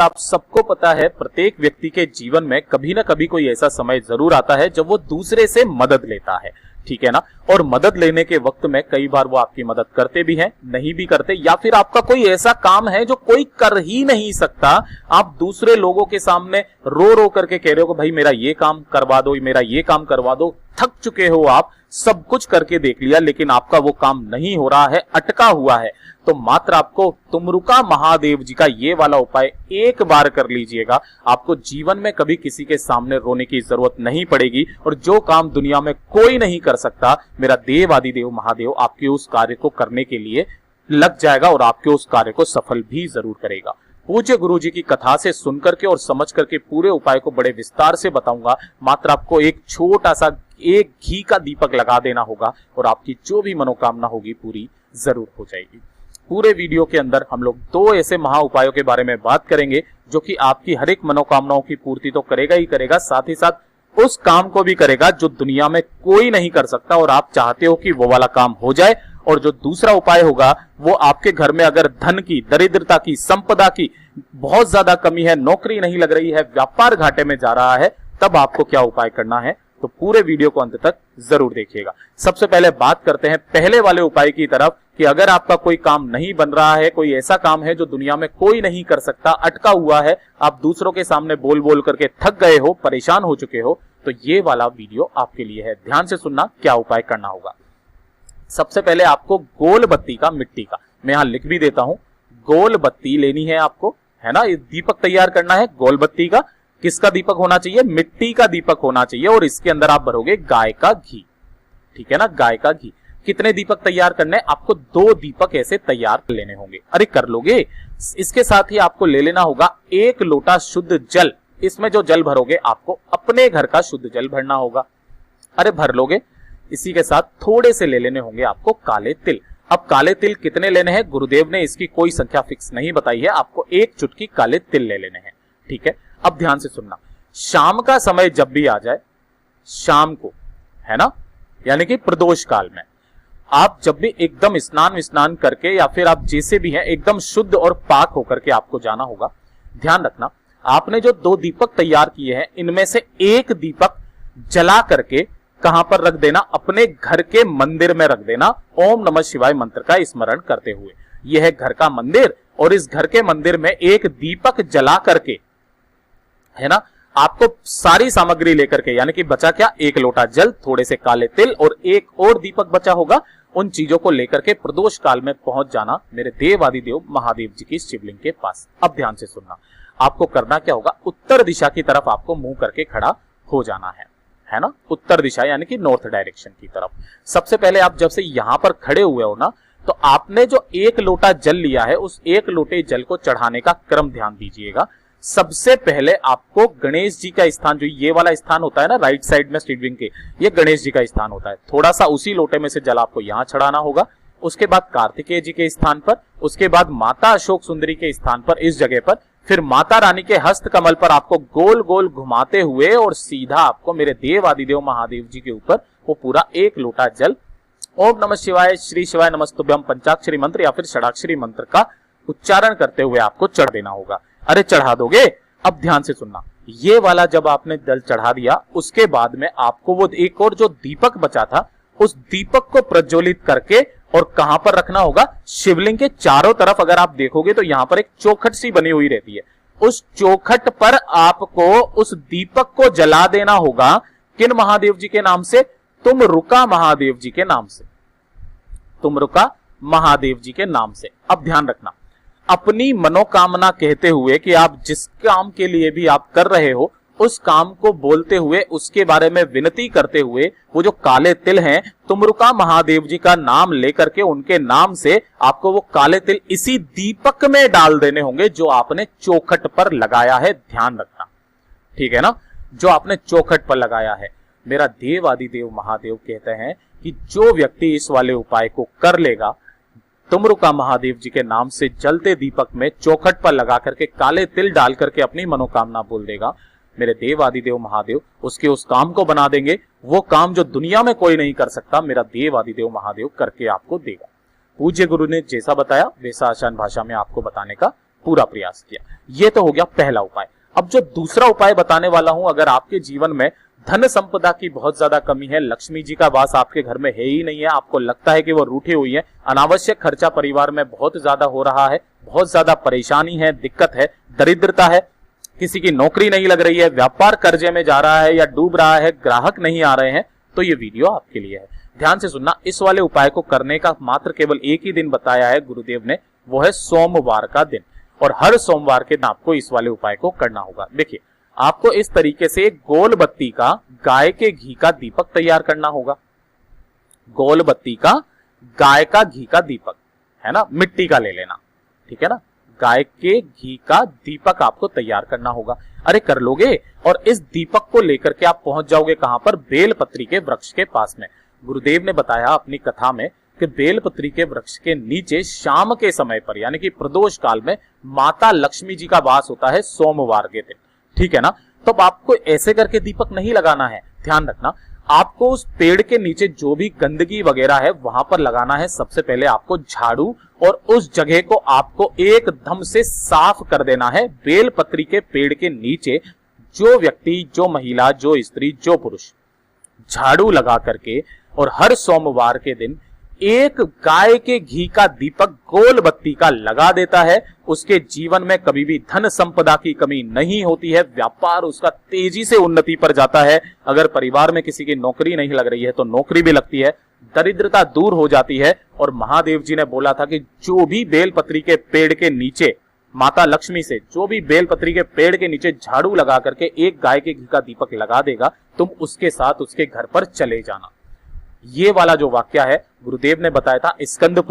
आप सबको पता है प्रत्येक व्यक्ति के जीवन में कभी ना कभी कोई ऐसा समय जरूर आता है जब वो दूसरे से मदद लेता है, ठीक है ना। और मदद लेने के वक्त में कई बार वो आपकी मदद करते भी हैं, नहीं भी करते, या फिर आपका कोई ऐसा काम है जो कोई कर ही नहीं सकता, आप दूसरे लोगों के सामने रो रो करके कह रहे हो कि भाई मेरा ये काम करवा दो, मेरा ये काम करवा दो, थक चुके हो आप, सब कुछ करके देख लिया लेकिन आपका वो काम नहीं हो रहा है, अटका हुआ है, तो मात्र आपको तुमरुका महादेव जी का ये वाला उपाय एक बार कर लीजिएगा। आपको जीवन में कभी किसी के सामने रोने की जरूरत नहीं पड़ेगी और जो काम दुनिया में कोई नहीं कर सकता, मेरा देव आदिदेव महादेव आपके उस कार्य को करने के लिए लग जाएगा और आपके उस कार्य को सफल भी जरूर करेगा। पूज्य गुरु जी की कथा से सुनकर के और समझ करके पूरे उपाय को बड़े विस्तार से बताऊंगा। मात्र आपको एक छोटा सा एक घी का दीपक लगा देना होगा और आपकी जो भी मनोकामना होगी पूरी जरूर हो जाएगी। पूरे वीडियो के अंदर हम लोग दो ऐसे महा उपायों के बारे में बात करेंगे जो कि आपकी हर एक मनोकामनाओं की पूर्ति तो करेगा ही करेगा, साथ ही साथ उस काम को भी करेगा जो दुनिया में कोई नहीं कर सकता और आप चाहते हो कि वो वाला काम हो जाए। और जो दूसरा उपाय होगा वो आपके घर में अगर धन की, दरिद्रता की, संपदा की बहुत ज्यादा कमी है, नौकरी नहीं लग रही है, व्यापार घाटे में जा रहा है, तब आपको क्या उपाय करना है, तो पूरे वीडियो को अंत तक जरूर देखिएगा। सबसे पहले बात करते हैं पहले वाले उपाय की तरफ कि अगर आपका कोई काम नहीं बन रहा है, कोई ऐसा काम है जो दुनिया में कोई नहीं कर सकता, अटका हुआ है, आप दूसरों के सामने बोल बोल करके थक गए हो, परेशान हो चुके हो, तो ये वाला वीडियो आपके लिए है। ध्यान से सुनना क्या उपाय करना होगा। सबसे पहले आपको गोल बत्ती का, मिट्टी का, मैं यहां लिख भी देता हूं, गोल बत्ती लेनी है आपको, है ना। ये दीपक तैयार करना है गोल बत्ती का। किसका दीपक होना चाहिए? मिट्टी का दीपक होना चाहिए और इसके अंदर आप भरोगे गाय का घी, ठीक है ना, गाय का घी। कितने दीपक तैयार करने? आपको 2 दीपक ऐसे तैयार लेने होंगे। अरे कर लोगे। इसके साथ ही आपको ले लेना होगा 1 लोटा शुद्ध जल। इसमें जो जल भरोगे आपको अपने घर का शुद्ध जल भरना होगा। अरे भर लोगे। इसी के साथ थोड़े से ले लेने होंगे आपको काले तिल। अब काले तिल कितने लेने हैं? गुरुदेव ने इसकी कोई संख्या फिक्स नहीं बताई है, आपको 1 चुटकी काले तिल ले लेने हैं, ठीक है। अब ध्यान से सुनना, शाम का समय जब भी आ जाए, शाम को, है ना, यानी कि प्रदोष काल में, आप जब भी एकदम स्नान करके या फिर आप जैसे भी हैं एकदम शुद्ध और पाक होकर के आपको जाना होगा। ध्यान रखना, आपने जो 2 दीपक तैयार किए हैं इनमें से 1 दीपक जला करके कहां पर रख देना? अपने घर के मंदिर में रख देना, ओम नमः शिवाय मंत्र का स्मरण करते हुए। यह है घर का मंदिर और इस घर के मंदिर में 1 दीपक जला करके, है ना, आपको सारी सामग्री लेकर के, यानी कि बचा क्या? 1 लोटा जल, थोड़े से काले तिल और 1 और दीपक बचा होगा, उन चीजों को लेकर के प्रदोष काल में पहुंच जाना मेरे देव आदिदेव महादेव जी की शिवलिंग के पास। अब ध्यान से सुनना, आपको करना क्या होगा? उत्तर दिशा की तरफ आपको मुंह करके खड़ा हो जाना है ना, उत्तर दिशा यानी कि नॉर्थ डायरेक्शन की तरफ। सबसे पहले आप जब से यहां पर खड़े हुए हो ना, तो आपने जो 1 लोटा जल लिया है उस 1 लोटे जल को चढ़ाने का क्रम ध्यान दीजिएगा। सबसे पहले आपको गणेश जी का स्थान, जो ये वाला स्थान होता है ना राइट साइड में शिवलिंग के, ये गणेश जी का स्थान होता है, थोड़ा सा उसी लोटे में से जल आपको यहां चढ़ाना होगा। उसके बाद कार्तिकेय जी के स्थान पर, उसके बाद माता अशोक सुंदरी के स्थान पर, इस जगह पर, फिर माता रानी के हस्त कमल पर आपको गोल गोल घुमाते हुए और सीधा आपको मेरे देव आदिदेव महादेव जी के ऊपर वो पूरा 1 लोटा जल ओम नमः शिवाय, श्री शिवाय नमस्तुभ्यम पंचाक्षरी मंत्र या फिर षडाक्षरी मंत्र का उच्चारण करते हुए आपको चढ़ देना होगा। अरे चढ़ा दोगे। अब ध्यान से सुनना, ये वाला जब आपने जल चढ़ा दिया उसके बाद में आपको वो 1 और जो दीपक बचा था उस दीपक को प्रज्वलित करके और कहां पर रखना होगा? शिवलिंग के चारों तरफ अगर आप देखोगे तो यहां पर एक चौखट सी बनी हुई रहती है, उस चौखट पर आपको उस दीपक को जला देना होगा। किन महादेव जी के नाम से? तुमरुका महादेव जी के नाम से, तुमरुका महादेव जी के नाम से। अब ध्यान रखना, अपनी मनोकामना कहते हुए कि आप जिस काम के लिए भी आप कर रहे हो उस काम को बोलते हुए, उसके बारे में विनती करते हुए, वो जो काले तिल हैं तुमरुका महादेव जी का नाम लेकर के उनके नाम से आपको वो काले तिल इसी दीपक में डाल देने होंगे जो आपने चौखट पर लगाया है। ध्यान रखना, ठीक है ना, जो आपने चौखट पर लगाया है। मेरा देव आदिदेव महादेव कहते हैं कि जो व्यक्ति इस वाले उपाय को कर लेगा, तुमरुका महादेव जी के नाम से जलते दीपक में चौखट पर लगा करके काले तिल डाल करके अपनी मनोकामना बोल देगा, मेरे देव आदिदेव महादेव उसके उस काम को बना देंगे। वो काम जो दुनिया में कोई नहीं कर सकता, मेरा देव आदिदेव महादेव करके आपको देगा। पूज्य गुरु ने जैसा बताया वैसा आसान भाषा में आपको बताने का पूरा प्रयास किया। ये तो हो गया पहला उपाय। अब जो दूसरा उपाय बताने वाला हूं, अगर आपके जीवन में धन संपदा की बहुत ज्यादा कमी है, लक्ष्मी जी का वास आपके घर में है ही नहीं है, आपको लगता है कि वो रूठी हुई है, अनावश्यक खर्चा परिवार में बहुत ज्यादा हो रहा है, बहुत ज्यादा परेशानी है, दिक्कत है, दरिद्रता है, किसी की नौकरी नहीं लग रही है, व्यापार कर्जे में जा रहा है या डूब रहा है, ग्राहक नहीं आ रहे हैं, तो ये वीडियो आपके लिए है। ध्यान से सुनना। इस वाले उपाय को करने का मात्र केवल एक ही दिन बताया है गुरुदेव ने, वो है सोमवार का दिन, और हर सोमवार के दिन आपको इस वाले उपाय को करना होगा। देखिए, आपको इस तरीके से गोल बत्ती का गाय के घी का दीपक तैयार करना होगा। गोल बत्ती का गाय का घी का दीपक, है ना, मिट्टी का ले लेना, ठीक है ना। गाय के घी का दीपक आपको तैयार करना होगा। अरे कर लोगे। और इस दीपक को लेकर के आप पहुंच जाओगे कहां पर? बेलपत्री के वृक्ष के पास में। गुरुदेव ने बताया अपनी कथा में कि बेलपत्री के वृक्ष के नीचे शाम के समय पर, यानी कि प्रदोष काल में, माता लक्ष्मी जी का वास होता है सोमवार के दिन, ठीक है ना। तो आपको ऐसे करके दीपक नहीं लगाना है, ध्यान रखना। आपको उस पेड़ के नीचे जो भी गंदगी वगैरह है वहां पर लगाना है सबसे पहले आपको झाड़ू, और उस जगह को आपको एकदम से साफ कर देना है। बेलपत्री के पेड़ के नीचे जो व्यक्ति, जो महिला, जो स्त्री, जो पुरुष झाड़ू लगा करके और हर सोमवार के दिन एक गाय के घी का दीपक गोल बत्ती का लगा देता है, उसके जीवन में कभी भी धन संपदा की कमी नहीं होती है, व्यापार उसका तेजी से उन्नति पर जाता है। अगर परिवार में किसी की नौकरी नहीं लग रही है तो नौकरी भी लगती है, दरिद्रता दूर हो जाती है। और महादेव जी ने बोला था कि जो भी बेलपत्री के पेड़ के नीचे, माता लक्ष्मी से जो भी बेलपत्री के पेड़ के नीचे झाड़ू लगा करके एक गाय के घी का दीपक लगा देगा, तुम उसके साथ उसके घर पर चले जाना। ये वाला जो वाक्य है गुरुदेव ने बताया था स्कंद